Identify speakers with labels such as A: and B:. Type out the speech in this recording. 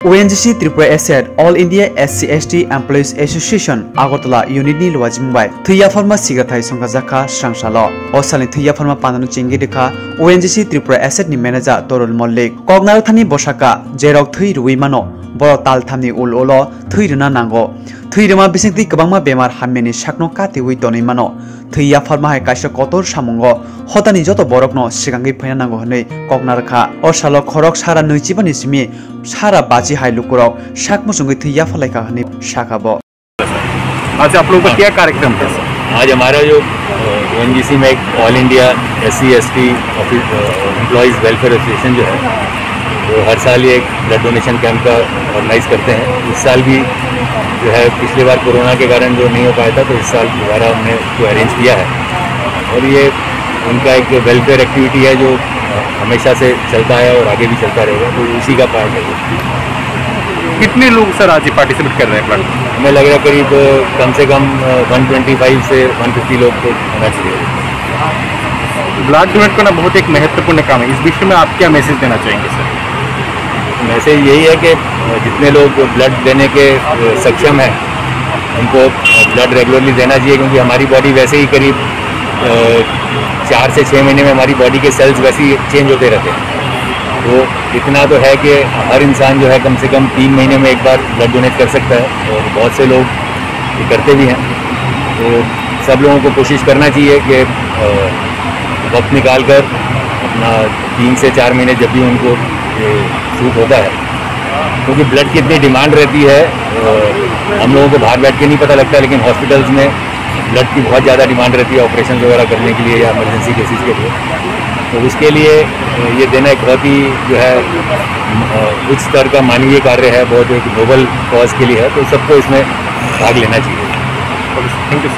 A: ONGC Tripura Asset All India SC/ST Employees Association Agartala Unit ni lwajingbai thuya forma sigathai songkajaka srangsalo osali thuya forma pananu chingi dekha ONGC Tripura Asset ni manager Torul Mollik Kognar thani bosaka jerok thui ruwi mano boro tal thamni ul-ulo thui runa nango thui ruma bisingti kwbangma bemar hammeni sakno katiwi tonui mano thuya forma hai kaisa kotor samungo hotani joto borokno sigangi phaina nango hne Kognar kha osalo khorok sara nuichibani simi सारा बाजी high लुकुराव शाक मुसुंगी थी या फलाई का हनी शाकाबो।
B: आज आप लोगों का क्या कार्यक्रम था?
C: आज हमारा जो ONGC में एक all India SC/ST employees welfare association जो है वो हर साल ये एक ब्लड डोनेशन कैंप का ऑर्गेनाइज करते हैं। इस साल भी जो है पिछली बार कोरोना के कारण जो नहीं हो पाया था तो इस साल दोबारा हमने उसको अरेंज किया है और ये उनका एक वेलफेयर एक्टिविटी है जो हमेशा से चलता है और आगे भी चलता रहेगा, तो उसी का पार्ट है।
B: कितने लोग सर आज पार्टिसिपेट कर रहे हैं ब्लड?
C: हमें लग रहा है करीब कम से कम 125 से 150 लोग को होना चाहिए।
B: ब्लड डोनेट करना बहुत एक महत्वपूर्ण काम है, इस विषय में आप क्या मैसेज देना चाहेंगे सर?
C: मैसेज यही है कि जितने लोग ब्लड देने के सक्षम हैं उनको ब्लड रेगुलरली देना चाहिए, क्योंकि हमारी बॉडी वैसे ही करीब 4 से 6 महीने में हमारी बॉडी के सेल्स वैसे ही चेंज होते रहते हैं। तो इतना तो है कि हर इंसान जो है कम से कम 3 महीने में एक बार ब्लड डोनेट कर सकता है और बहुत से लोग ये करते भी हैं। तो सब लोगों को कोशिश करना चाहिए कि वक्त निकाल कर अपना 3 से 4 महीने जब भी उनको सूट होता है, क्योंकि ब्लड की इतनी डिमांड रहती है हम लोगों को बाहर बैठ के नहीं पता लगता, लेकिन हॉस्पिटल्स में ब्लड की बहुत ज़्यादा डिमांड रहती है ऑपरेशन वगैरह करने के लिए या इमरजेंसी केसेस के लिए। तो उसके लिए ये देना एक बहुत ही जो है उच्च स्तर का मानवीय कार्य है, बहुत एक नोबल कॉज के लिए है, तो सबको इसमें भाग लेना चाहिए।
B: Thank you.